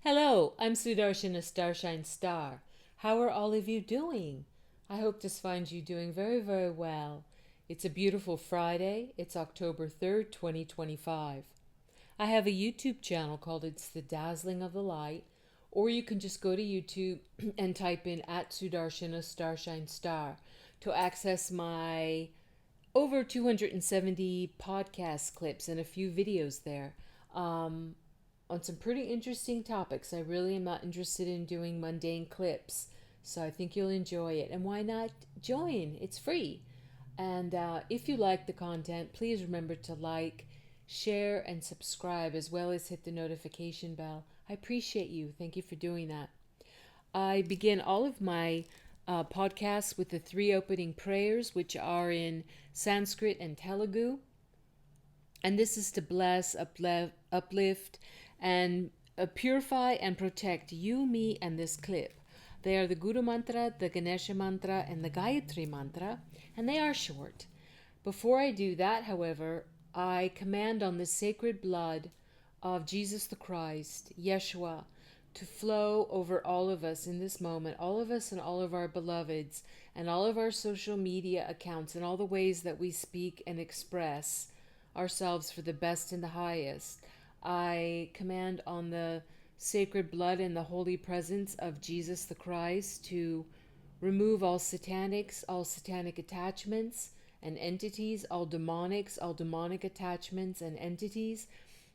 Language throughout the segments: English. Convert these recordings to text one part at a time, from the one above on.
Hello, I'm Sudarshana Starshine Star. How are all of you doing? I hope this finds you doing very, very well. It's a beautiful Friday. It's October 3rd, 2025. I have a YouTube channel called It's the Dazzling of the Light, or you can just go to YouTube and type in at Sudarshana Starshine Star to access my over 270 podcast clips and a few videos there. On some pretty interesting topics. I really am not interested in doing mundane clips, so I think you'll enjoy it. And why not join? It's free. And if you like the content, please remember to like, share, and subscribe, as well as hit the notification bell. I appreciate you. Thank you for doing that. I begin all of my podcasts with the three opening prayers, which are in Sanskrit and Telugu. And this is to bless, uplift, and purify and protect you, me, and this clip. They are the Guru Mantra, the Ganesha Mantra, and the Gayatri Mantra, and they are short. Before I do that, however, I command on the sacred blood of Jesus the Christ, Yeshua, to flow over all of us in this moment, all of us and all of our beloveds, and all of our social media accounts, and all the ways that we speak and express ourselves for the best and the highest. I command on the sacred blood and the holy presence of Jesus the Christ to remove all satanics, all satanic attachments and entities, all demonics, all demonic attachments and entities.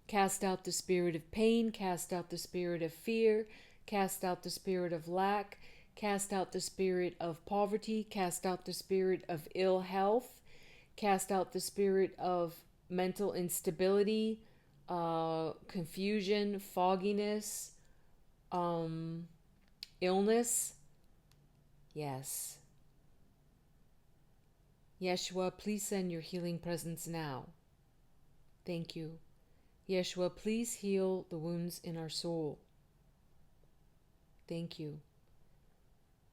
Cast out the spirit of pain, cast out the spirit of fear, cast out the spirit of lack, cast out the spirit of poverty, cast out the spirit of ill health, cast out the spirit of mental instability, confusion, fogginess, illness. Yes. Yeshua, please send your healing presence now. Thank you. Yeshua, please heal the wounds in our soul. Thank you.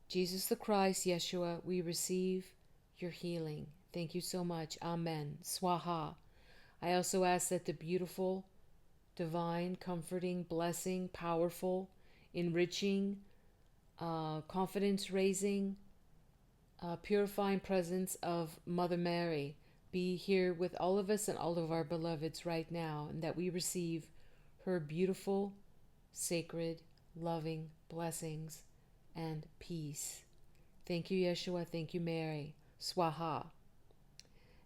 Jesus the Christ, Yeshua, we receive your healing. Thank you so much. Amen. Swaha. I also ask that the beautiful, divine, comforting, blessing, powerful, enriching, confidence raising, purifying presence of Mother Mary be here with all of us and all of our beloveds right now, and that we receive her beautiful, sacred, loving blessings and peace. Thank you, Yeshua. Thank you, Mary. Swaha.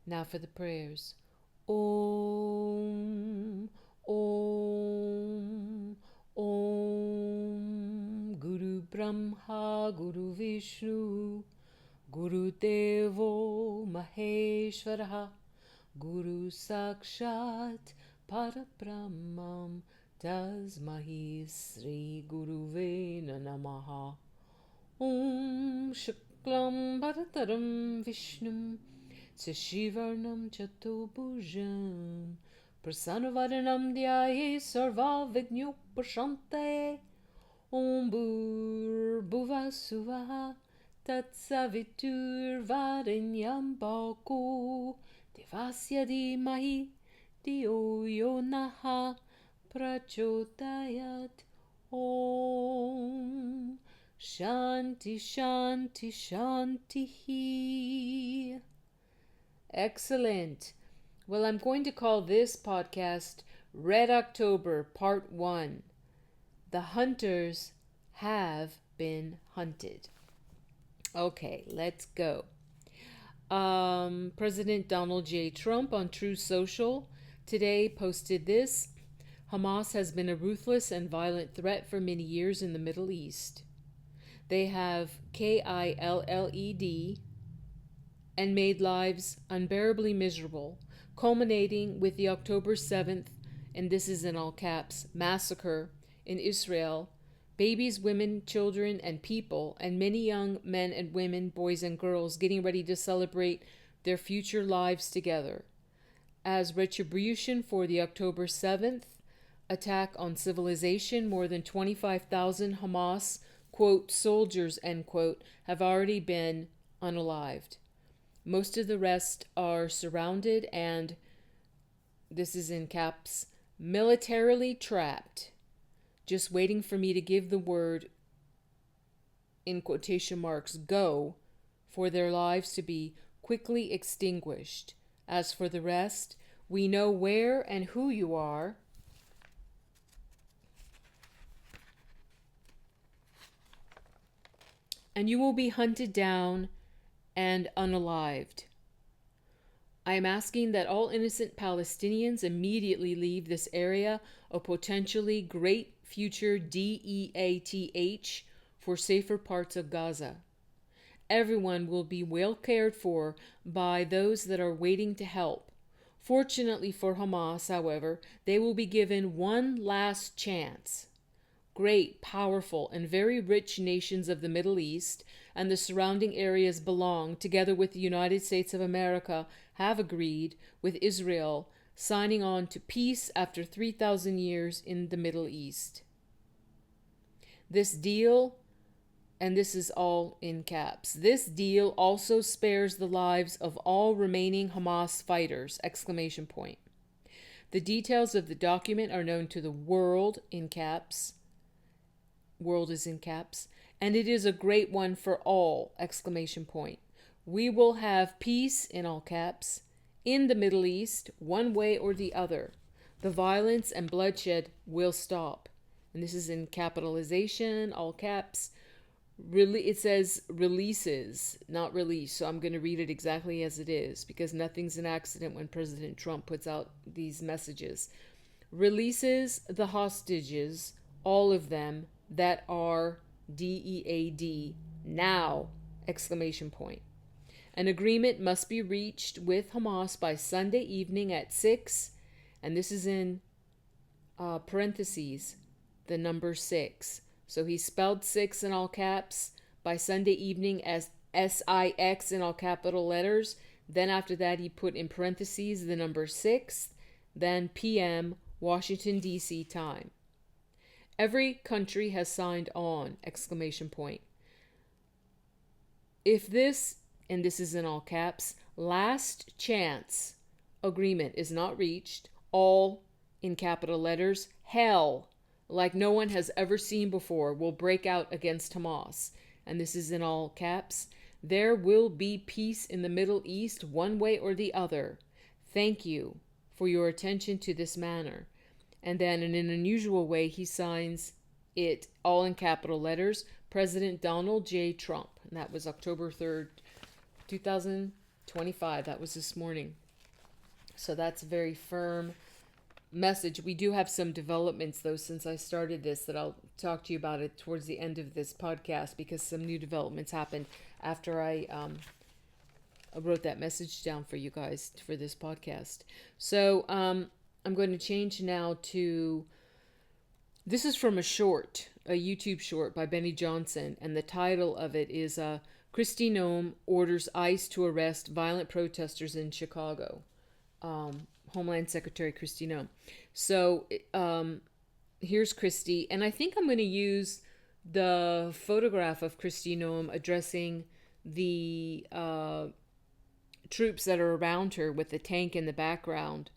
Now for the prayers. Om, Om, Om, Guru Brahma, Guru Vishnu, Guru Devo Maheshwaraha, Guru Sakshat Parabrahmam, Tasmahi Sri Guruve Namaha. Om Shuklam Bharataram Vishnum Sashivarnam Chatubhujam Prasanavaranam Dhyaye Sarva Vignopashante. Om Bhuvasuvaha Tatsavitur Varenyam Bhago Devasya Dhimahi Dhiyo Yonaha Prachodayat. Om Shanti Shanti Shanti. Excellent. Well, I'm going to call this podcast Red October Part 1. The hunters have been hunted. Okay, let's go. President Donald J. Trump on Truth Social today posted this. Hamas has been a ruthless and violent threat for many years in the Middle East. They have killed and made lives unbearably miserable, culminating with the October 7th, and this is in all caps, massacre in Israel. Babies, women, children, and people, and many young men and women, boys and girls, getting ready to celebrate their future lives together. As retribution for the October 7th attack on civilization, more than 25,000 Hamas, quote, soldiers, end quote, have already been unalived. Most of the rest are surrounded and, this is in caps, militarily trapped. just waiting for me to give the word, in quotation marks, go, for their lives to be quickly extinguished. As for the rest, we know where and who you are. And you will be hunted down and unalived. I am asking that all innocent Palestinians immediately leave this area of potentially great future DEATH for safer parts of Gaza. Everyone will be well cared for by those that are waiting to help. Fortunately for Hamas, however, they will be given one last chance. Great, powerful, and very rich nations of the Middle East and the surrounding areas belong, together with the United States of America, have agreed with Israel, signing on to peace after 3,000 years in the Middle East. This deal, and this is all in caps, this deal also spares the lives of all remaining Hamas fighters! Exclamation point. The details of the document are known to the world, in caps. World is in caps, and it is a great one for all! Exclamation point. We will have peace, in all caps, in the Middle East, one way or the other. The violence and bloodshed will stop. And this is in capitalization, all caps. It says releases, not release. So I'm going to read it exactly as it is, because nothing's an accident when President Trump puts out these messages. Releases the hostages, all of them, that are DEAD now! Exclamation point. An agreement must be reached with Hamas by Sunday evening at 6, and this is in parentheses, the number 6. So he spelled 6 in all caps, by Sunday evening as SIX in all capital letters. Then after that he put in parentheses the number 6, then PM, Washington, D.C. time. Every country has signed on! Exclamation point. If this, and this is in all caps, last chance agreement is not reached, all in capital letters, hell, like no one has ever seen before, will break out against Hamas. And this is in all caps. There will be peace in the Middle East one way or the other. Thank you for your attention to this matter. And then in an unusual way, he signs it all in capital letters, President Donald J. Trump. And that was October 3rd, 2025. That was this morning. So that's a very firm message. We do have some developments, though, since I started this, that I'll talk to you about it towards the end of this podcast, because some new developments happened after I wrote that message down for you guys for this podcast. So I'm going to change now to, this is from a YouTube short by Benny Johnson, and the title of it is Kristi Noem orders ICE to arrest violent protesters in Chicago. Homeland Secretary Kristi Noem. So here's Kristi, and I think I'm going to use the photograph of Kristi Noem addressing the troops that are around her with the tank in the background,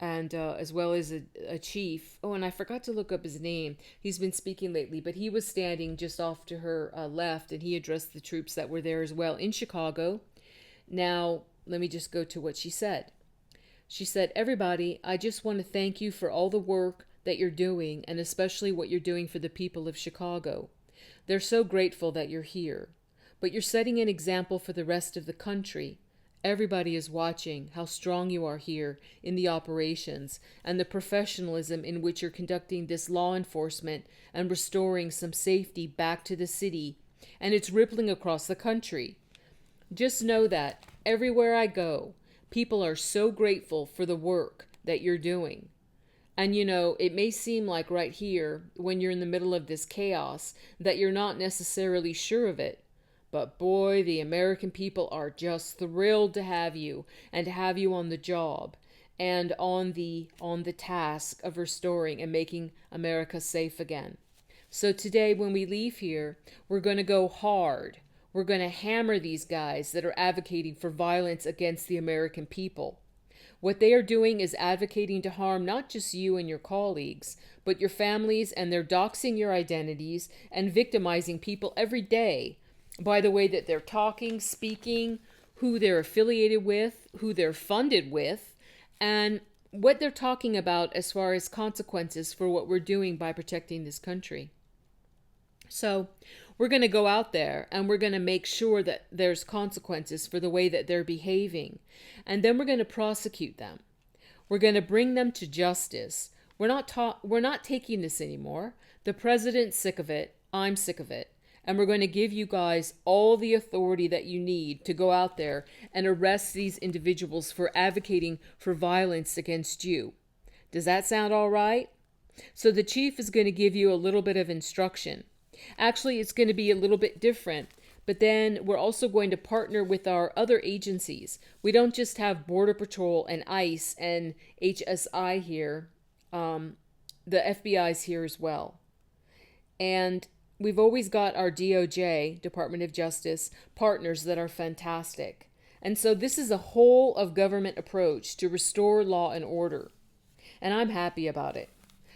and as well as a chief. Oh, and I forgot to look up his name. He's been speaking lately, but he was standing just off to her left, and he addressed the troops that were there as well in Chicago. Now, let me just go to what she said. She said, "Everybody, I just want to thank you for all the work that you're doing, and especially what you're doing for the people of Chicago. They're so grateful that you're here. But you're setting an example for the rest of the country. Everybody is watching how strong you are here in the operations and the professionalism in which you're conducting this law enforcement and restoring some safety back to the city, and it's rippling across the country. Just know that everywhere I go, people are so grateful for the work that you're doing. And you know, it may seem like right here, when you're in the middle of this chaos, that you're not necessarily sure of it. But boy, the American people are just thrilled to have you, and to have you on the job and on the task of restoring and making America safe again. So today when we leave here, we're going to go hard. We're going to hammer these guys that are advocating for violence against the American people. What they are doing is advocating to harm not just you and your colleagues, but your families, and they're doxing your identities and victimizing people every day by the way that they're talking, speaking, who they're affiliated with, who they're funded with, and what they're talking about as far as consequences for what we're doing by protecting this country. So we're going to go out there and we're going to make sure that there's consequences for the way that they're behaving. And then we're going to prosecute them. We're going to bring them to justice. We're not taking this anymore. The president's sick of it. I'm sick of it. And we're going to give you guys all the authority that you need to go out there and arrest these individuals for advocating for violence against you. Does that sound all right? So the chief is going to give you a little bit of instruction. Actually, it's going to be a little bit different, but then we're also going to partner with our other agencies. We don't just have Border Patrol and ICE and HSI here. The FBI's here as well. And we've always got our DOJ, Department of Justice, partners that are fantastic. And so this is a whole of government approach to restore law and order. And I'm happy about it.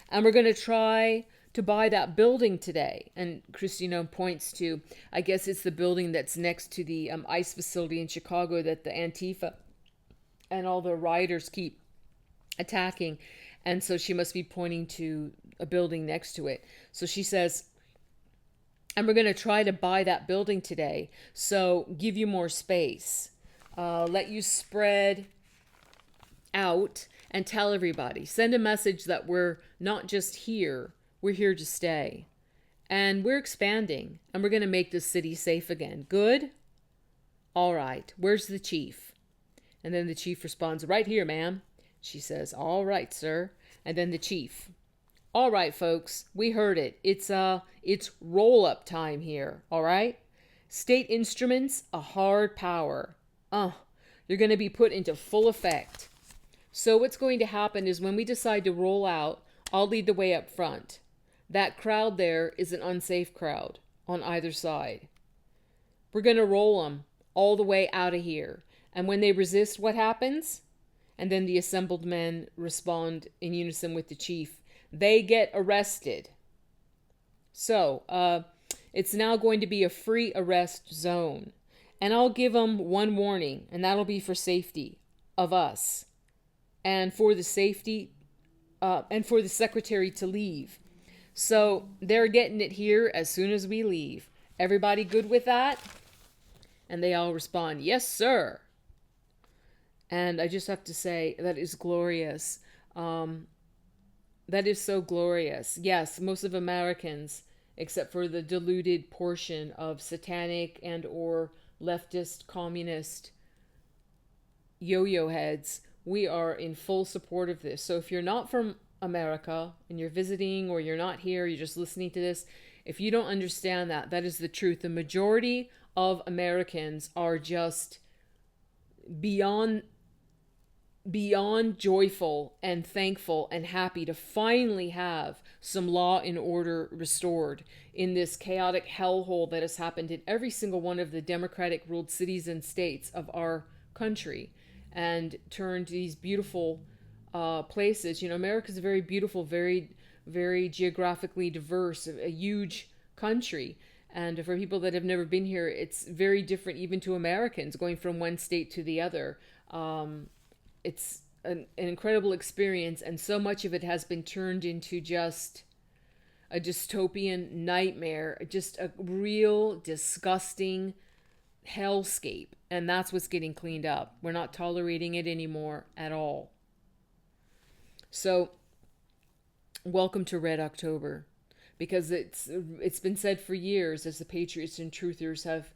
And we're going to try to buy that building today. And Christina points to, I guess it's the building that's next to the ICE facility in Chicago that the Antifa and all the rioters keep attacking. And so she must be pointing to a building next to it. So she says, and we're going to try to buy that building today. So give you more space, let you spread out and tell everybody, send a message that we're not just here, we're here to stay. And we're expanding, and we're going to make this city safe again. Good? All right. Where's the chief? And then the chief responds, right here, ma'am. She says, all right, sir. And then the chief, all right, folks, we heard it. It's roll-up time here, all right? State instruments, a hard power. They're going to be put into full effect. So what's going to happen is when we decide to roll out, I'll lead the way up front. That crowd there is an unsafe crowd on either side. We're going to roll them all the way out of here. And when they resist, what happens? And then the assembled men respond in unison with the chief. They get arrested. So, it's now going to be a free arrest zone. And I'll give them one warning, and that'll be for safety of us. And for the safety, and for the secretary to leave. So they're getting it here as soon as we leave. Everybody good with that? And they all respond, yes, sir. And I just have to say, that is glorious. That is so glorious. Yes, most of Americans, except for the diluted portion of satanic and or leftist, communist yo-yo heads, we are in full support of this. So if you're not from America and you're visiting, or you're not here, you're just listening to this, if you don't understand that, that is the truth. The majority of Americans are just beyond joyful and thankful and happy to finally have some law and order restored in this chaotic hellhole that has happened in every single one of the democratic ruled cities and states of our country, and turned these beautiful places. You know, America's a very beautiful, very, very geographically diverse, a huge country. And for people that have never been here, it's very different even to Americans going from one state to the other. It's an incredible experience, and so much of it has been turned into just a dystopian nightmare, just a real disgusting hellscape. And that's what's getting cleaned up. We're not tolerating it anymore at all. So, welcome to Red October, because it's been said for years, as the Patriots and Truthers have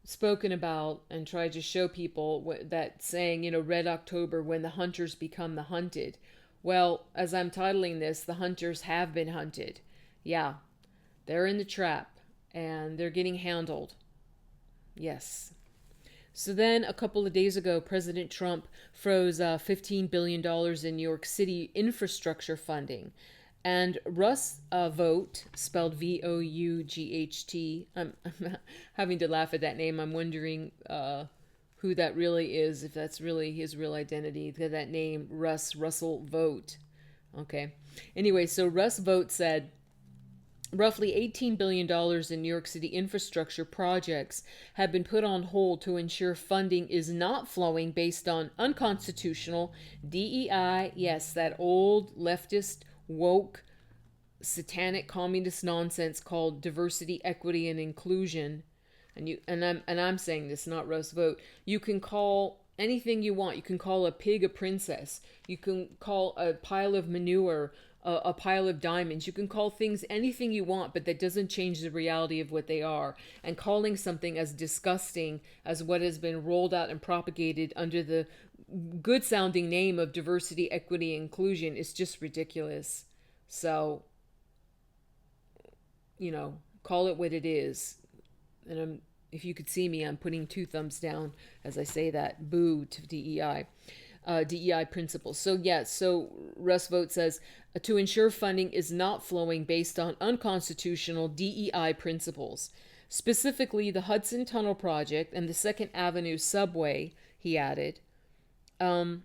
spoken about and tried to show people that saying, you know, Red October, when the hunters become the hunted. Well, as I'm titling this, the hunters have been hunted. Yeah, they're in the trap and they're getting handled. Yes. So then a couple of days ago, President Trump froze $15 billion in New York City infrastructure funding. And Russ Vought, spelled V-O-U-G-H-T, I'm having to laugh at that name. I'm wondering who that really is, if that's really his real identity, that name, Russell Vogt. Okay. Anyway, so Russ Vogt said roughly $18 billion in New York City infrastructure projects have been put on hold to ensure funding is not flowing based on unconstitutional DEI, yes, that old leftist, woke, satanic communist nonsense called diversity, equity, and inclusion. And I'm saying this, not Russ Vogt. You can call anything you want. You can call a pig a princess. You can call a pile of manure a pile of diamonds. You can call things anything you want, but that doesn't change the reality of what they are. And calling something as disgusting as what has been rolled out and propagated under the good sounding name of diversity, equity, inclusion is just ridiculous. So, call it what it is. And if you could see me, I'm putting 2 thumbs down as I say that. Boo to DEI. DEI principles. So Russ Vogt says, to ensure funding is not flowing based on unconstitutional DEI principles, specifically the Hudson Tunnel Project and the Second Avenue Subway, he added. Now,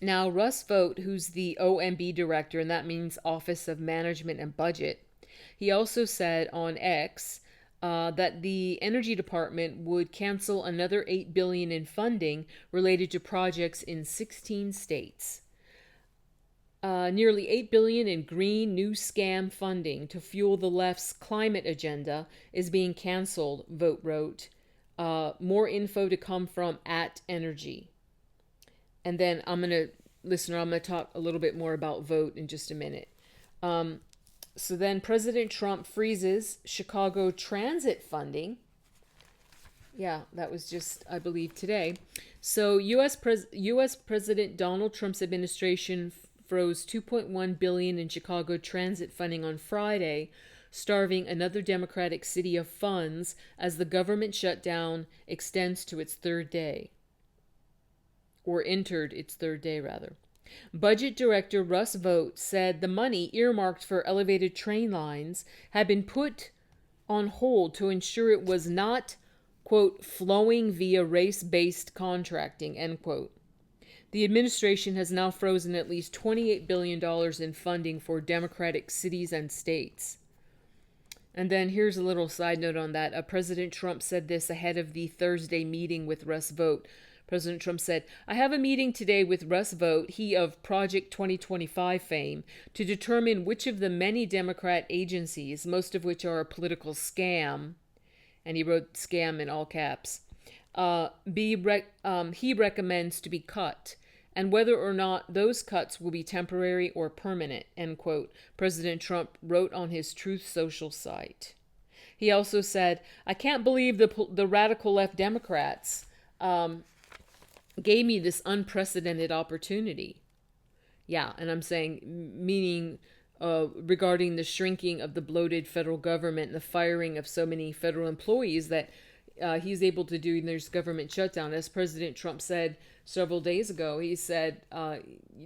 Russ Vogt, who's the OMB director, and that means Office of Management and Budget, he also said on X that the Energy Department would cancel another $8 billion in funding related to projects in 16 states. Nearly $8 billion in green new scam funding to fuel the left's climate agenda is being canceled, Vogt wrote. More info to come from @Energy. And then I'm going to talk a little bit more about Vogt in just a minute. So then President Trump freezes Chicago transit funding. Yeah, that was just, I believe, today. So U.S. President Donald Trump's administration froze $2.1 billion in Chicago transit funding on Friday, starving another Democratic city of funds as the government shutdown extends to its third day. Or entered its third day, rather. Budget Director Russ Vogt said the money earmarked for elevated train lines had been put on hold to ensure it was not, quote, flowing via race-based contracting, end quote. The administration has now frozen at least $28 billion in funding for Democratic cities and states. And then here's a little side note on that. President Trump said this ahead of the Thursday meeting with Russ Vogt. President Trump said, I have a meeting today with Russ Vogt, he of Project 2025 fame, to determine which of the many Democrat agencies, most of which are a political scam, and he wrote scam in all caps, he recommends to be cut, and whether or not those cuts will be temporary or permanent, end quote, President Trump wrote on his Truth Social site. He also said, I can't believe the radical left Democrats gave me this unprecedented opportunity. Yeah, and I'm saying, meaning regarding the shrinking of the bloated federal government and the firing of so many federal employees that he's able to do in this government shutdown. As President Trump said several days ago, he said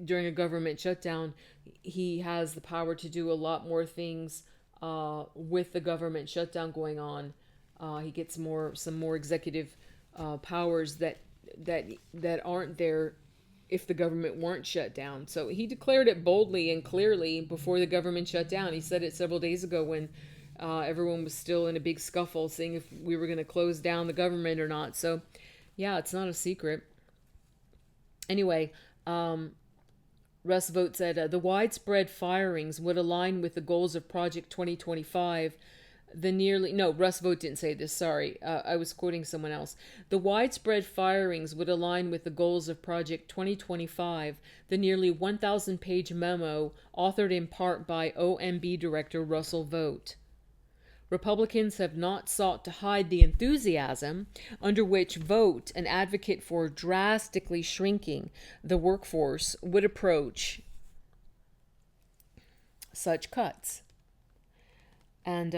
during a government shutdown, he has the power to do a lot more things with the government shutdown going on. He gets some more executive powers that aren't there if the government weren't shut down. So he declared it boldly and clearly before the government shut down. He said it several days ago when everyone was still in a big scuffle, seeing if we were going to close down the government or not. So, yeah, it's not a secret. Anyway, Russ Vogt said the widespread firings would align with the goals of Project 2025. Russ Vogt didn't say this, sorry. I was quoting someone else. The widespread firings would align with the goals of Project 2025, the nearly 1,000-page memo authored in part by OMB Director Russell Vogt. Republicans have not sought to hide the enthusiasm under which Vogt, an advocate for drastically shrinking the workforce, would approach such cuts. And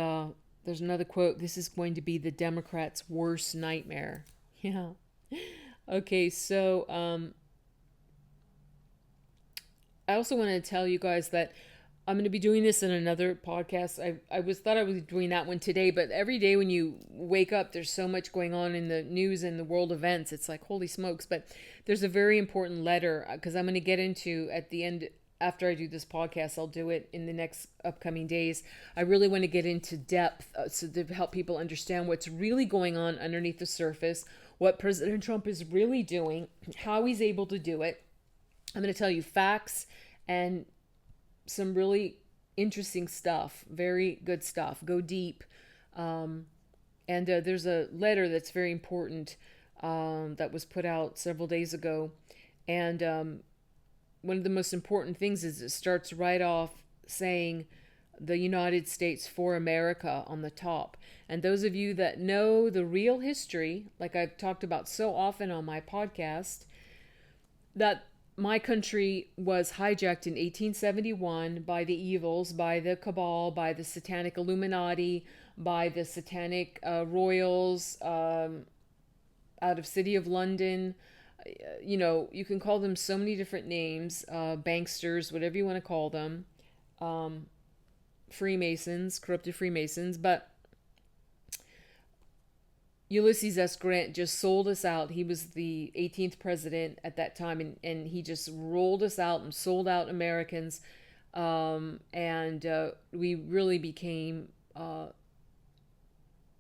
there's another quote, this is going to be the Democrats' worst nightmare. Yeah. Okay, so I also want to tell you guys that I'm going to be doing this in another podcast. Thought I was doing that one today, but every day when you wake up, there's so much going on in the news and the world events. It's like, holy smokes. But there's a very important letter because I'm going to get into at the end after I do this podcast. I'll do it in the next upcoming days. I really want to get into depth so to help people understand what's really going on underneath the surface, what President Trump is really doing, how he's able to do it. I'm going to tell you facts and some really interesting stuff, very good stuff. Go deep. And there's a letter that's very important that was put out several days ago. And one of the most important things is it starts right off saying the United States for America on the top. And those of you that know the real history, like I've talked about so often on my podcast, that my country was hijacked in 1871 by the evils, by the cabal, by the satanic Illuminati, by the satanic royals out of City of London. You know, you can call them so many different names, banksters, whatever you want to call them, Freemasons, corrupted Freemasons, but Ulysses S. Grant just sold us out. He was the 18th president at that time, and he just rolled us out and sold out Americans, and we really became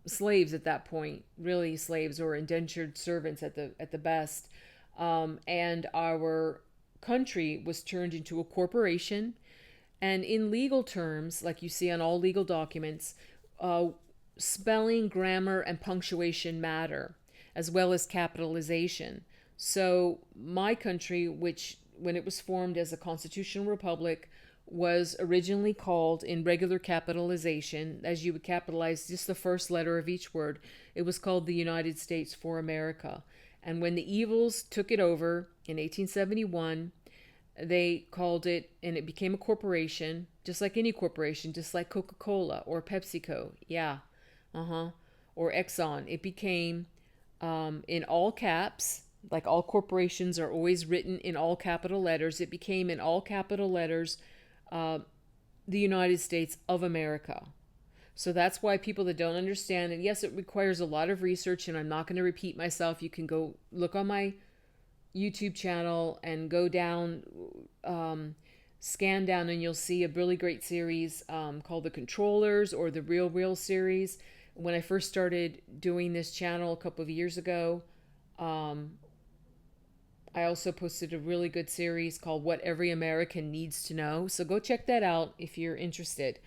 slaves at that point, really slaves or indentured servants at the best, and our country was turned into a corporation, and in legal terms, like you see on all legal documents, spelling, grammar, and punctuation matter, as well as capitalization. So my country, which when it was formed as a constitutional republic, was originally called in regular capitalization, as you would capitalize just the first letter of each word. It was called the United States for America. And when the evils took it over in 1871, they called it, and it became a corporation, just like any corporation, just like Coca-Cola or PepsiCo. Yeah. Or Exxon. It became in all caps, like all corporations are always written in all capital letters. It became in all capital letters the United States of America. So that's why people that don't understand, and yes, it requires a lot of research, and I'm not going to repeat myself. You can go look on my YouTube channel and go down, scan down, and you'll see a really great series called The Controllers, or the Real series. When I first started doing this channel a couple of years ago, I also posted a really good series called What Every American Needs to Know. So go check that out if you're interested.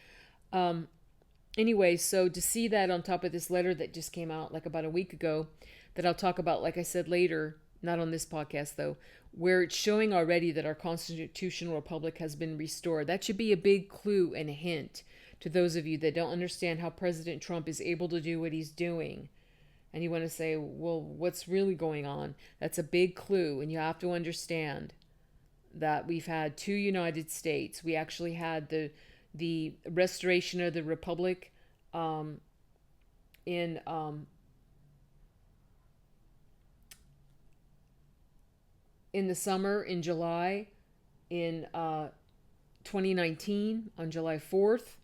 Anyway, so to see that on top of this letter that just came out like about a week ago, that I'll talk about, like I said, later, not on this podcast though, where it's showing already that our constitutional republic has been restored. That should be a big clue and a hint to those of you that don't understand how President Trump is able to do what he's doing. And you want to say, well, what's really going on? That's a big clue, and you have to understand that we've had two United States. We actually had the restoration of the republic in the summer, in July, in 2019, on July 4th,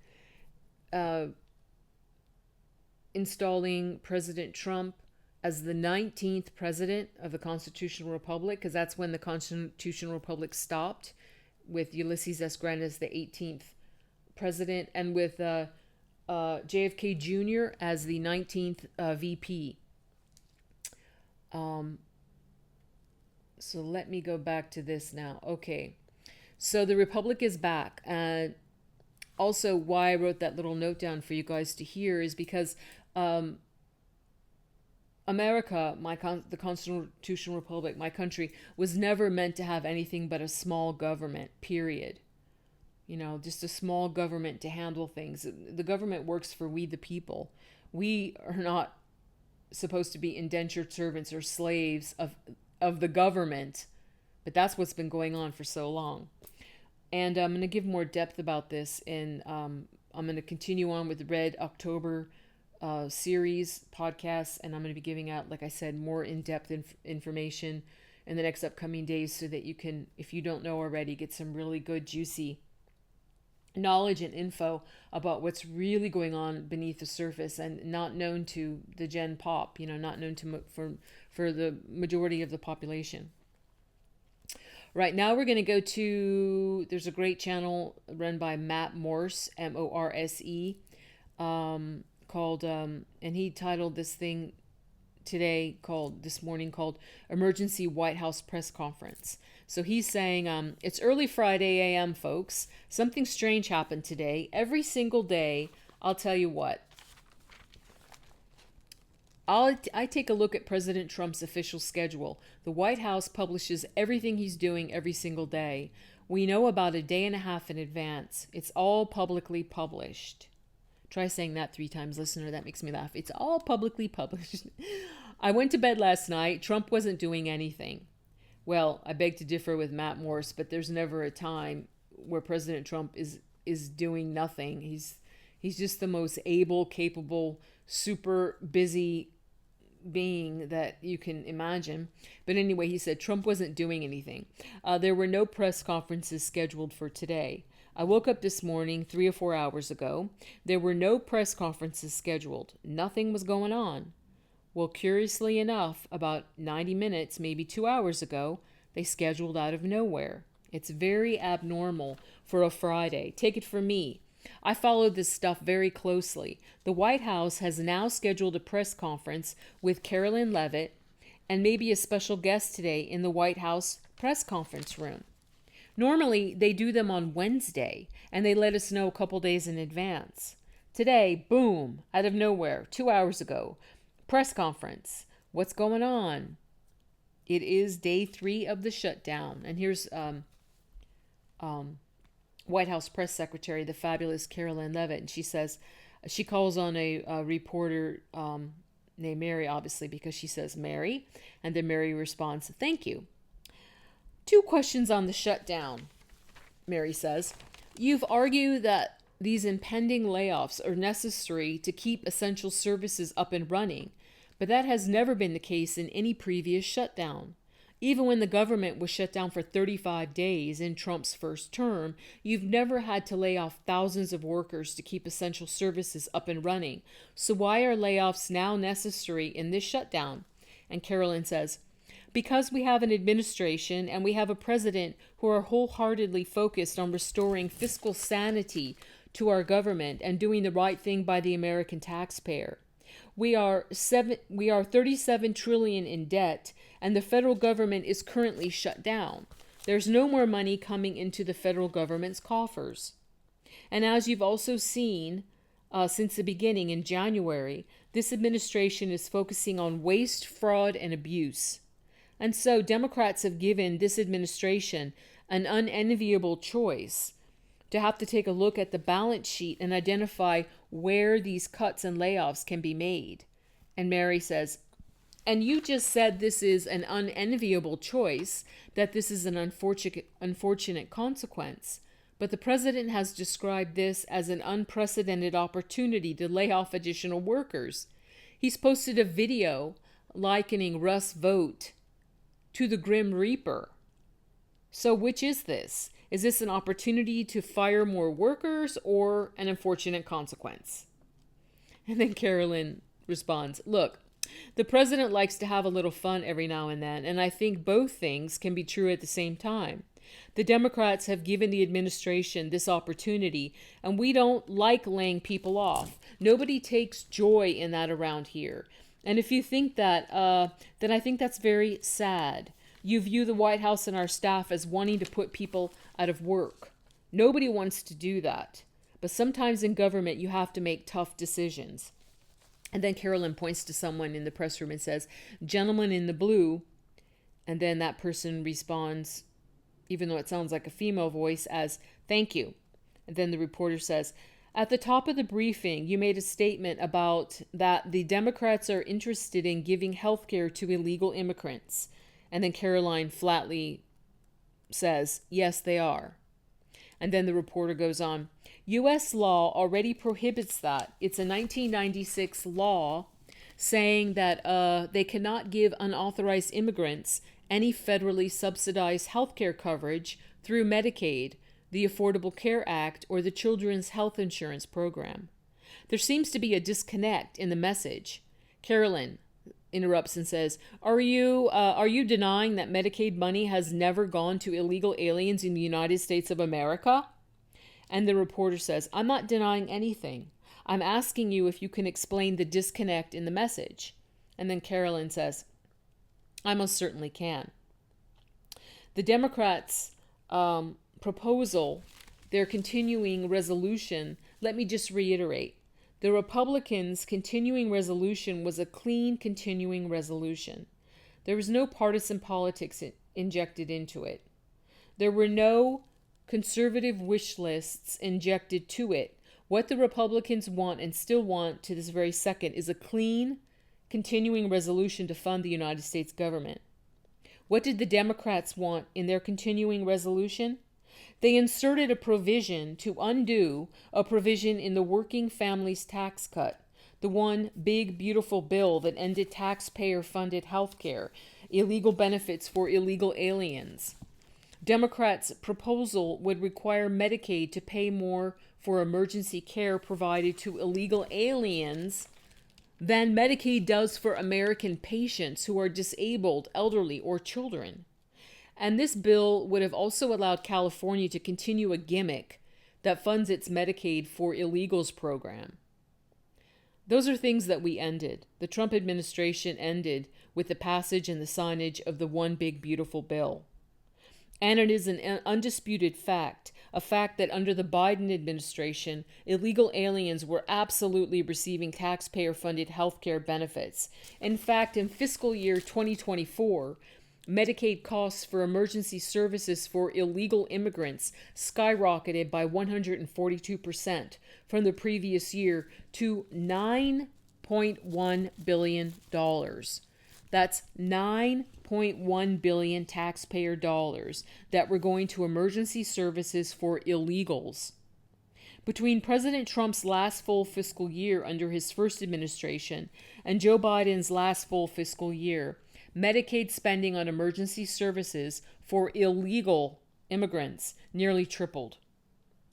installing President Trump as the 19th president of the Constitutional Republic, because that's when the Constitutional Republic stopped, with Ulysses S. Grant as the 18th president, and with JFK Jr. as the 19th VP. So let me go back to this now. Okay, so the Republic is back. Also, why I wrote that little note down for you guys to hear is because America, the Constitutional Republic, my country, was never meant to have anything but a small government, period. You know, just a small government to handle things. The government works for we the people. We are not supposed to be indentured servants or slaves of the government, but that's what's been going on for so long. And I'm going to give more depth about this, and I'm going to continue on with the Red October series podcasts, and I'm going to be giving out, like I said, more in-depth information in the next upcoming days, so that you can, if you don't know already, get some really good, juicy knowledge and info about what's really going on beneath the surface and not known to the gen pop, not known to for the majority of the population. Right now we're going to go to, there's a great channel run by Matt Morse, Morse, called, and he titled this thing this morning called Emergency White House Press Conference. So he's saying, it's early Friday a.m., folks. Something strange happened today. Every single day, I'll tell you what. I take a look at President Trump's official schedule. The White House publishes everything he's doing every single day. We know about a day and a half in advance. It's all publicly published. Try saying that 3 times, listener. That makes me laugh. It's all publicly published. I went to bed last night. Trump wasn't doing anything. Well, I beg to differ with Matt Morse, but there's never a time where President Trump is doing nothing. He's just the most able, capable, super busy being that you can imagine. But anyway, he said Trump wasn't doing anything. There were no press conferences scheduled for today. I woke up this morning 3 or 4 hours ago. There were no press conferences scheduled. Nothing was going on. Well, curiously enough, about 90 minutes, maybe 2 hours ago, they scheduled out of nowhere. It's very abnormal for a Friday. Take it from me. I followed this stuff very closely. The White House has now scheduled a press conference with Carolyn Levitt and maybe a special guest today in the White House press conference room. Normally, they do them on Wednesday, and they let us know a couple days in advance. Today, boom, out of nowhere, 2 hours ago, press conference. What's going on? It is day 3 of the shutdown. And here's White House press secretary, the fabulous Carolyn Levitt, and she says, she calls on a reporter named Mary, obviously, because she says, Mary, and then Mary responds, thank you. 2 questions on the shutdown, Mary says. You've argued that these impending layoffs are necessary to keep essential services up and running, but that has never been the case in any previous shutdown. Even when the government was shut down for 35 days in Trump's first term, you've never had to lay off thousands of workers to keep essential services up and running. So why are layoffs now necessary in this shutdown? And Carolyn says, because we have an administration and we have a president who are wholeheartedly focused on restoring fiscal sanity to our government and doing the right thing by the American taxpayer. We are 37 trillion in debt, and the federal government is currently shut down. There's no more money coming into the federal government's coffers. And as you've also seen since the beginning in January, this administration is focusing on waste, fraud, and abuse. And so Democrats have given this administration an unenviable choice to have to take a look at the balance sheet and identify where these cuts and layoffs can be made. And Mary says, and you just said this is an unenviable choice, that this is an unfortunate consequence. But the president has described this as an unprecedented opportunity to lay off additional workers. He's posted a video likening Russ Vought to the Grim Reaper. So which is this? Is this an opportunity to fire more workers or an unfortunate consequence? And then Carolyn responds, look, the president likes to have a little fun every now and then, and I think both things can be true at the same time. The Democrats have given the administration this opportunity, and we don't like laying people off. Nobody takes joy in that around here. And if you think that, then I think that's very sad. You view the White House and our staff as wanting to put people out of work. Nobody wants to do that. But sometimes in government, you have to make tough decisions. And then Carolyn points to someone in the press room and says, gentleman in the blue. And then that person responds, even though it sounds like a female voice, as thank you. And then the reporter says, at the top of the briefing, you made a statement about that the Democrats are interested in giving health care to illegal immigrants. And then Caroline flatly says, yes, they are. And then the reporter goes on, U.S. law already prohibits that. It's a 1996 law saying that they cannot give unauthorized immigrants any federally subsidized health care coverage through Medicaid the Affordable Care Act, or the Children's Health Insurance Program. There seems to be a disconnect in the message. Carolyn interrupts and says, Are you denying that Medicaid money has never gone to illegal aliens in the United States of America? And the reporter says, I'm not denying anything. I'm asking you if you can explain the disconnect in the message. And then Carolyn says, I most certainly can. The Democrats' proposal, their continuing resolution, let me just reiterate. The Republicans' continuing resolution was a clean continuing resolution. There was no partisan politics injected into it. There were no conservative wish lists injected to it. What the Republicans want and still want to this very second is a clean, continuing resolution to fund the United States government. What did the Democrats want in their continuing resolution? They inserted a provision to undo a provision in the Working Families Tax Cut, the one big, beautiful bill that ended taxpayer-funded health care, illegal benefits for illegal aliens. Democrats' proposal would require Medicaid to pay more for emergency care provided to illegal aliens than Medicaid does for American patients who are disabled, elderly, or children. And this bill would have also allowed California to continue a gimmick that funds its Medicaid for Illegals program. Those are things that we ended. The Trump administration ended with the passage and the signage of the One Big Beautiful Bill. And it is an undisputed fact, a fact that under the Biden administration, illegal aliens were absolutely receiving taxpayer-funded health care benefits. In fact, in fiscal year 2024, Medicaid costs for emergency services for illegal immigrants skyrocketed by 142% from the previous year to $9.1 billion. That's $9.1 billion taxpayer dollars that were going to emergency services for illegals. Between President Trump's last full fiscal year under his first administration and Joe Biden's last full fiscal year, Medicaid spending on emergency services for illegal immigrants nearly tripled.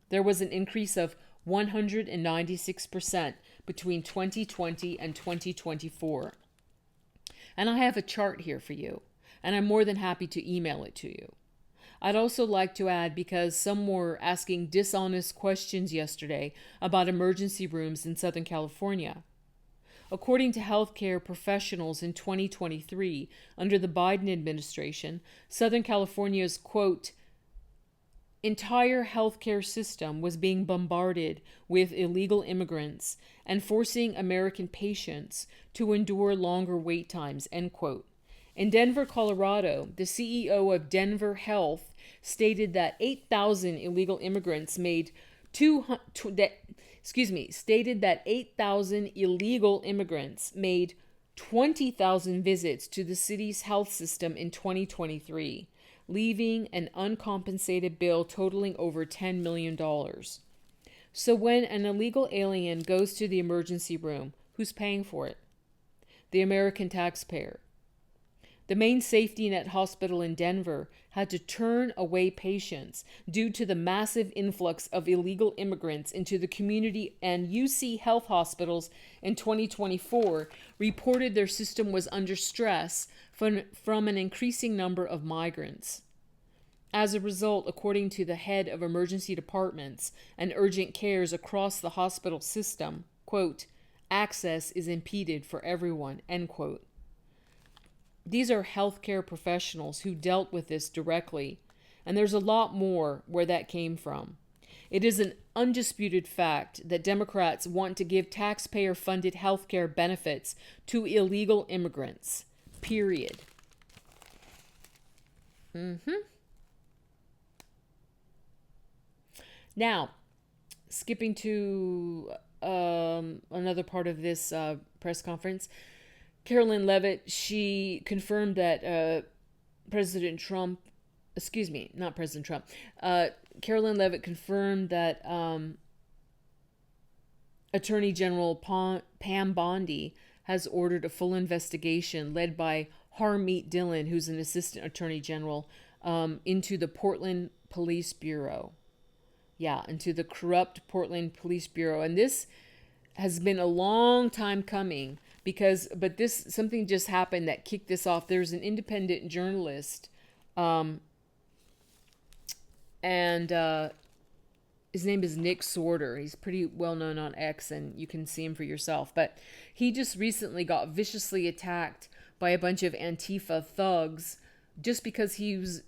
There was an increase of 196% between 2020 and 2024. And I have a chart here for you, and I'm more than happy to email it to you. I'd also like to add, because some were asking dishonest questions yesterday about emergency rooms in Southern California. According to healthcare professionals in 2023, under the Biden administration, Southern California's, quote, entire healthcare system was being bombarded with illegal immigrants and forcing American patients to endure longer wait times, end quote. In Denver, Colorado, the CEO of Denver Health stated that 8,000 illegal immigrants made 20,000 visits to the city's health system in 2023, leaving an uncompensated bill totaling over $10 million. So when an illegal alien goes to the emergency room, who's paying for it? The American taxpayer. The main safety net hospital in Denver had to turn away patients due to the massive influx of illegal immigrants into the community, and UC Health hospitals in 2024 reported their system was under stress from an increasing number of migrants. As a result, according to the head of emergency departments and urgent cares across the hospital system, quote, access is impeded for everyone, end quote. These are healthcare professionals who dealt with this directly, and there's a lot more where that came from. It is an undisputed fact that Democrats want to give taxpayer-funded healthcare benefits to illegal immigrants, period. Now, skipping to another part of this press conference, Carolyn Leavitt, she confirmed that Carolyn Leavitt confirmed that Attorney General Pam Bondi has ordered a full investigation led by Harmeet Dillon, who's an assistant attorney general, into the Portland Police Bureau. Yeah, into the corrupt Portland Police Bureau. And this has been a long time coming but this something just happened that kicked this off. There's an independent journalist, and his name is Nick Sorter. He's pretty well known on X, and you can see him for yourself. But he just recently got viciously attacked by a bunch of Antifa thugs just because he was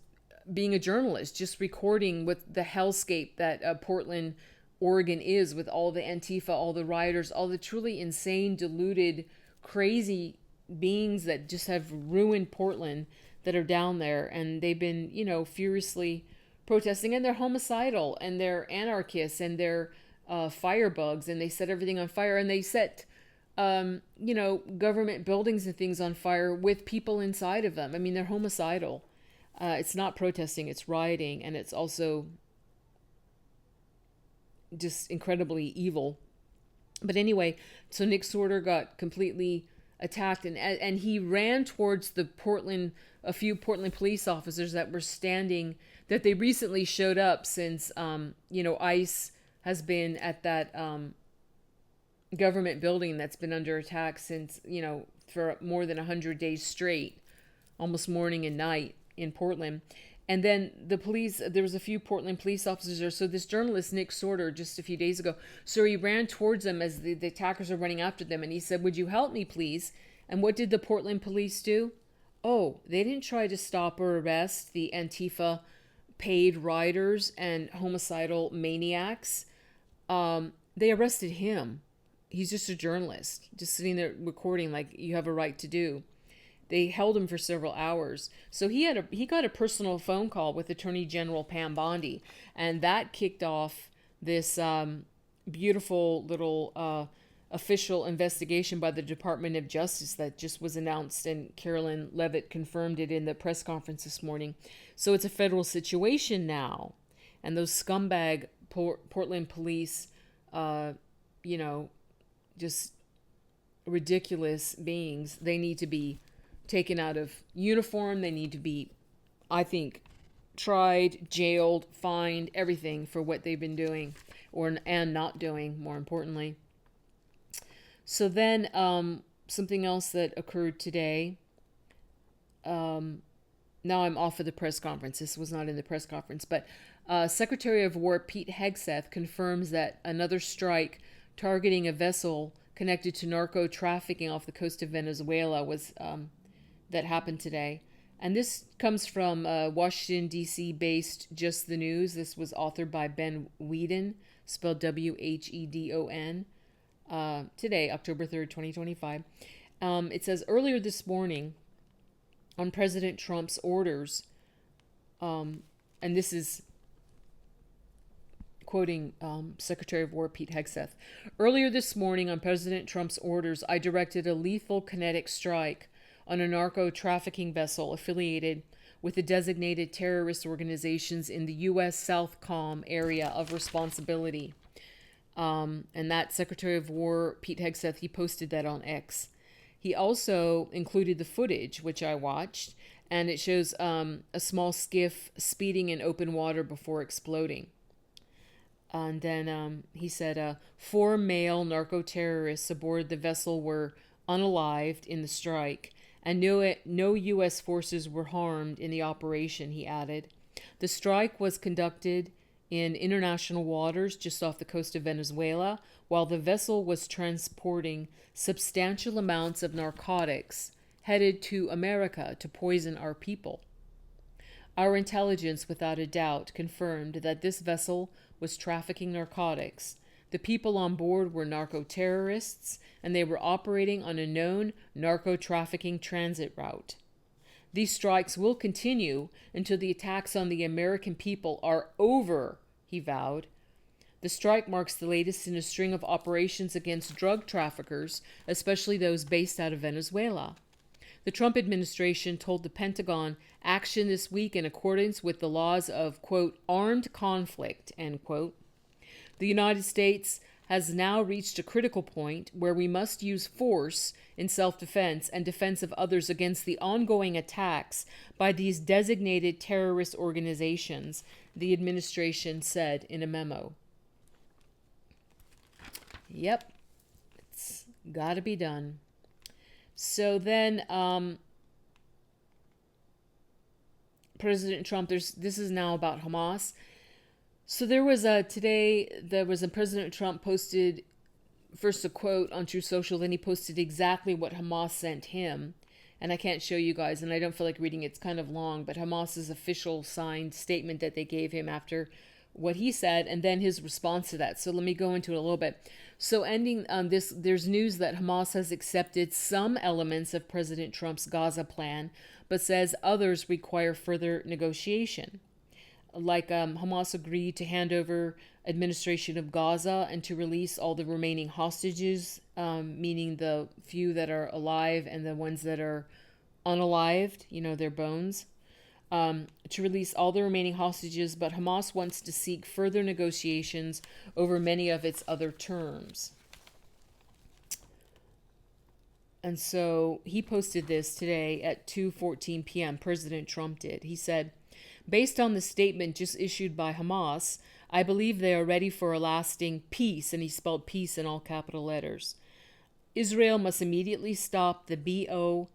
being a journalist, just recording with the hellscape that Portland, Oregon is, with all the Antifa, all the rioters, all the truly insane, deluded, crazy beings that just have ruined Portland that are down there. And they've been, furiously protesting, and they're homicidal, and they're anarchists, and they're firebugs, and they set everything on fire, and they set government buildings and things on fire with people inside of them. I mean, they're homicidal. It's not protesting, it's rioting, and it's also just incredibly evil. But anyway, so Nick Sorter got completely attacked, and he ran towards a few Portland police officers that were standing, that they recently showed up since, ICE has been at that government building that's been under attack since, for more than 100 days straight, almost morning and night in Portland. And then there was a few Portland police officers there. So this journalist, Nick Sorter, just a few days ago, so he ran towards them as the attackers are running after them. And he said, "Would you help me, please?" And what did the Portland police do? Oh, they didn't try to stop or arrest the Antifa paid rioters and homicidal maniacs. They arrested him. He's just a journalist, just sitting there recording like you have a right to do. They held him for several hours. So he got a personal phone call with Attorney General Pam Bondi, and that kicked off this beautiful little official investigation by the Department of Justice that just was announced, and Carolyn Levitt confirmed it in the press conference this morning. So it's a federal situation now, and those scumbag Portland police, just ridiculous beings, they need to be taken out of uniform. They need to be, I think, tried, jailed, fined, everything for what they've been doing and not doing, more importantly. So then something else that occurred today. Now I'm off of the press conference. This was not in the press conference, but Secretary of War Pete Hegseth confirms that another strike targeting a vessel connected to narco trafficking off the coast of Venezuela was that happened today. And this comes from Washington, D.C. based Just the News. This was authored by Ben Whedon, spelled Whedon, today, October 3rd, 2025. It says, earlier this morning, on President Trump's orders, and this is quoting Secretary of War Pete Hegseth, earlier this morning on President Trump's orders, I directed a lethal kinetic strike on a narco-trafficking vessel affiliated with the designated terrorist organizations in the U.S. Southcom area of responsibility. And that Secretary of War, Pete Hegseth, he posted that on X. He also included the footage, which I watched, and it shows a small skiff speeding in open water before exploding. And then he said 4 male narco-terrorists aboard the vessel were unalived in the strike, and no U.S. forces were harmed in the operation, he added. The strike was conducted in international waters just off the coast of Venezuela, while the vessel was transporting substantial amounts of narcotics headed to America to poison our people. Our intelligence, without a doubt, confirmed that this vessel was trafficking narcotics. The people on board were narco-terrorists, and they were operating on a known narco-trafficking transit route. These strikes will continue until the attacks on the American people are over, he vowed. The strike marks the latest in a string of operations against drug traffickers, especially those based out of Venezuela. The Trump administration told the Pentagon action this week in accordance with the laws of, quote, armed conflict, end quote. The United States has now reached a critical point where we must use force in self-defense and defense of others against the ongoing attacks by these designated terrorist organizations. the administration said in a memo. Yep, it's got to be done. So then President Trump, this is now about Hamas. So President Trump posted first a quote on True Social, then he posted exactly what Hamas sent him. And I can't show you guys, and I don't feel like reading it. It's kind of long, but Hamas's official signed statement that they gave him after what he said, and then his response to that. So let me go into it a little bit. So ending on this, there's news that Hamas has accepted some elements of President Trump's Gaza plan, but says others require further negotiation. Like Hamas agreed to hand over administration of Gaza and to release all the remaining hostages, meaning the few that are alive and the ones that are unalived, their bones, to release all the remaining hostages, but Hamas wants to seek further negotiations over many of its other terms. And so he posted this today at 2:14 p.m. President Trump did. He said, based on the statement just issued by Hamas, I believe they are ready for a lasting peace, and he spelled peace in all capital letters. Israel must immediately stop the bombing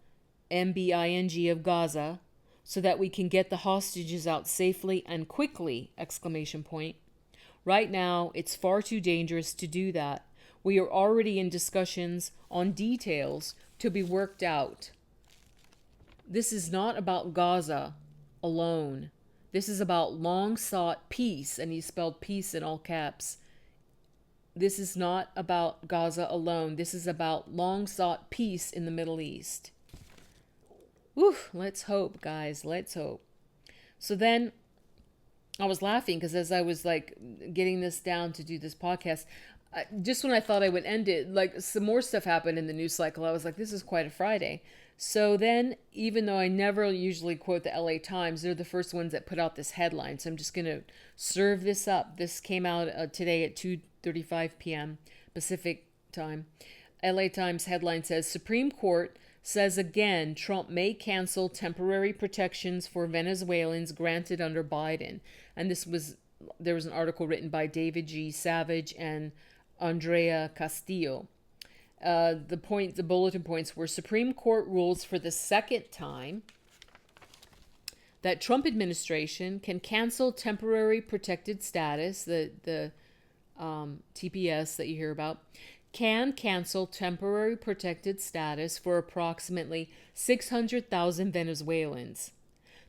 of Gaza so that we can get the hostages out safely and quickly, ! Right now, it's far too dangerous to do that. We are already in discussions on details to be worked out. This is not about Gaza alone. This is about long-sought peace, and he spelled peace in all caps. This is not about Gaza alone. This is about long-sought peace in the Middle East. Whew, let's hope, guys. Let's hope. So then I was laughing because as I was getting this down to do this podcast, just when I thought I would end it, some more stuff happened in the news cycle. I was like, this is quite a Friday. So then, even though I never usually quote the LA Times, they're the first ones that put out this headline. So I'm just going to serve this up. This came out today at 2:35 p.m. Pacific time. LA Times headline says, Supreme Court says again Trump may cancel temporary protections for Venezuelans granted under Biden. And there was an article written by David G. Savage and Andrea Castillo. The bulletin points were Supreme Court rules for the second time that Trump administration can cancel temporary protected status, the TPS that you hear about, can cancel temporary protected status for approximately 600,000 Venezuelans.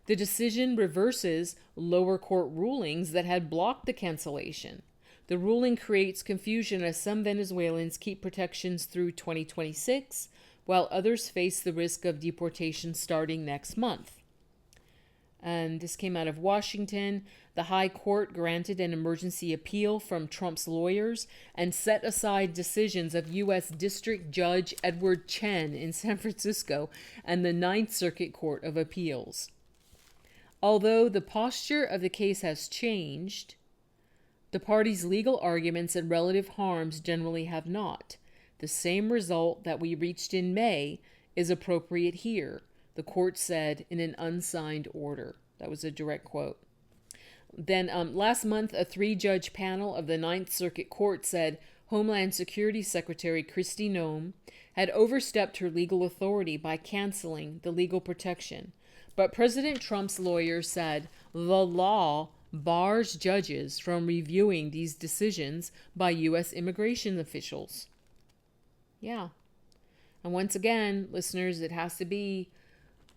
The decision reverses lower court rulings that had blocked the cancellation. The ruling creates confusion as some Venezuelans keep protections through 2026, while others face the risk of deportation starting next month. And this came out of Washington. The High Court granted an emergency appeal from Trump's lawyers and set aside decisions of U.S. District Judge Edward Chen in San Francisco and the Ninth Circuit Court of Appeals. Although the posture of the case has changed, the parties' legal arguments and relative harms generally have not. The same result that we reached in May is appropriate here, the court said in an unsigned order. That was a direct quote. Then last month, a 3-judge panel of the Ninth Circuit Court said Homeland Security Secretary Kristi Noem had overstepped her legal authority by canceling the legal protection. But President Trump's lawyer said the law bars judges from reviewing these decisions by U.S. immigration officials. Yeah. And once again, listeners, it has to be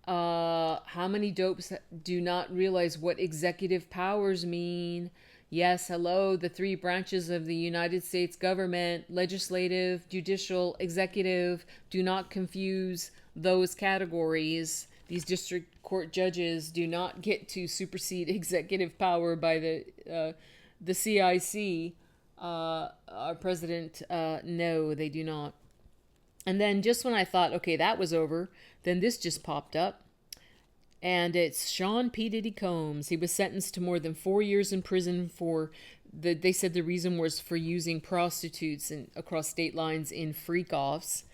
how many dopes do not realize what executive powers mean? Yes, hello, the 3 branches of the United States government, legislative, judicial, executive. Do not confuse those categories. These district court judges do not get to supersede executive power by the CIC. Our president, no, they do not. And then just when I thought, okay, that was over, then this just popped up. And it's Sean P. Diddy Combs. He was sentenced to more than 4 years in prison for they said the reason was for using prostitutes across state lines in freak-offs.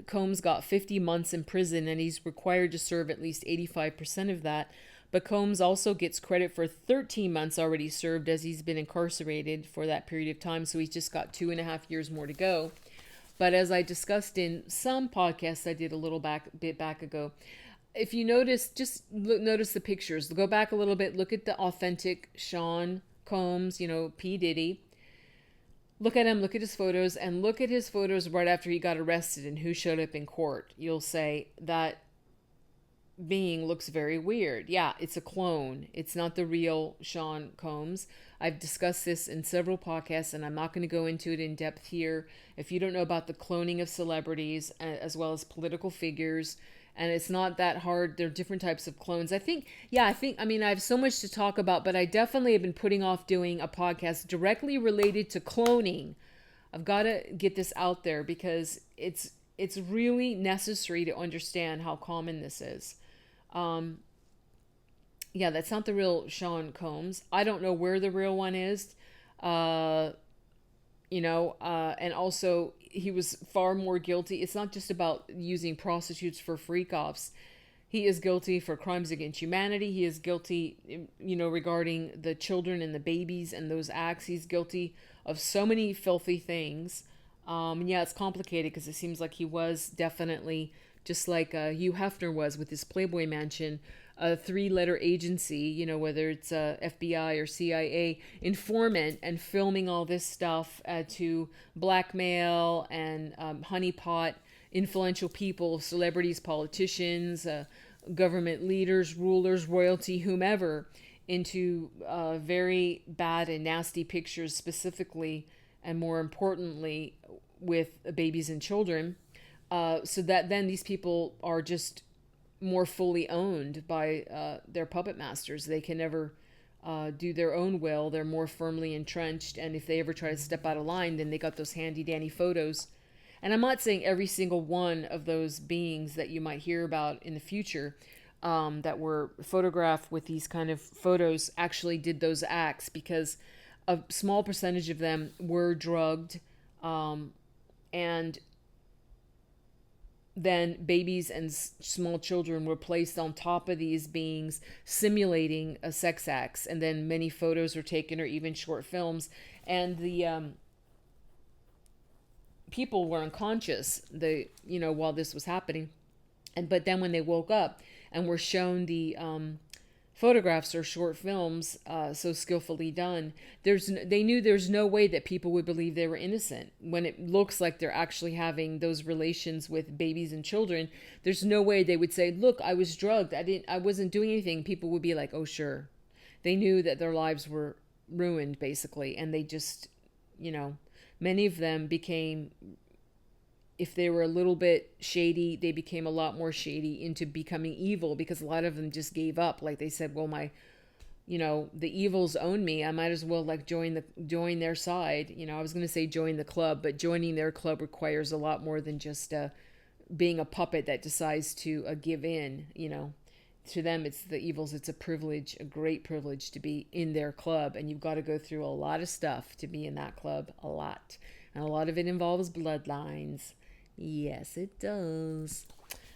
Combs got 50 months in prison, and he's required to serve at least 85% of that. But Combs also gets credit for 13 months already served, as he's been incarcerated for that period of time. So he's just got 2.5 years more to go. But as I discussed in some podcasts I did a little bit back ago, if you notice, just notice the pictures. Go back a little bit. Look at the authentic Sean Combs, P. Diddy. Look at him, look at his photos, and look at his photos right after he got arrested and who showed up in court. You'll say that being looks very weird. Yeah, it's a clone. It's not the real Sean Combs. I've discussed this in several podcasts, and I'm not going to go into it in depth here. If you don't know about the cloning of celebrities as well as political figures, and it's not that hard. There are different types of clones. I have so much to talk about, but I definitely have been putting off doing a podcast directly related to cloning. I've got to get this out there because it's really necessary to understand how common this is. That's not the real Sean Combs. I don't know where the real one is. And also he was far more guilty. It's not just about using prostitutes for freak-offs. He is guilty for crimes against humanity. He is guilty, regarding the children and the babies and those acts. He's guilty of so many filthy things. It's complicated because it seems like he was definitely, just like Hugh Hefner was with his Playboy Mansion, a 3-letter agency, whether it's FBI or CIA, informant and filming all this stuff to blackmail and honeypot influential people, celebrities, politicians, government leaders, rulers, royalty, whomever, into very bad and nasty pictures specifically, and more importantly, with babies and children, so that then these people are just more fully owned by their puppet masters. They can never do their own will. They're more firmly entrenched, and if they ever try to step out of line, then they got those handy-dandy photos. And I'm not saying every single one of those beings that you might hear about in the future that were photographed with these kind of photos actually did those acts, because a small percentage of them were drugged, and then babies and small children were placed on top of these beings, simulating a sex acts, and then many photos were taken, or even short films, and the people were unconscious while this was happening, but then when they woke up and were shown the photographs or short films so skillfully done, they knew there's no way that people would believe they were innocent. When it looks like they're actually having those relations with babies and children, there's no way they would say, look, I was drugged, I wasn't doing anything. People would be like, oh sure. They knew that their lives were ruined basically, and they just, many of them became, if they were a little bit shady, they became a lot more shady into becoming evil, because a lot of them just gave up. Like they said, well, the evils own me. I might as well join their side. I was going to say join the club, but joining their club requires a lot more than just being a puppet that decides to give in. To them, it's the evils. It's a privilege, a great privilege to be in their club. And you've got to go through a lot of stuff to be in that club, a lot. And a lot of it involves bloodlines. Yes, it does.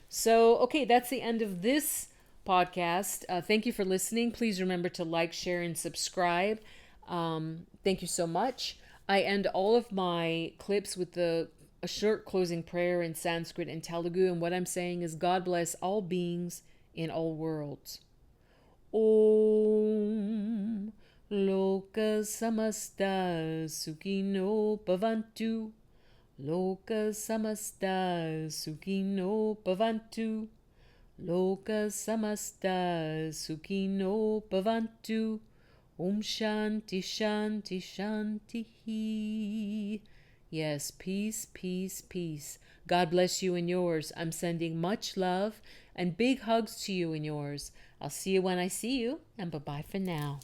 So, okay, that's the end of this podcast. Thank you for listening. Please remember to like, share, and subscribe. Thank you so much. I end all of my clips with a short closing prayer in Sanskrit and Telugu, and what I'm saying is, God bless all beings in all worlds. Om Loka Samasta Sukhino Bhavantu. Loka Samasta Sukhino Bhavantu. Loka Samasta Sukhino Bhavantu. Om Shanti Shanti Shanti. Yes, peace, peace, peace. God bless you and yours. I'm sending much love and big hugs to you and yours. I'll see you when I see you, and bye-bye for now.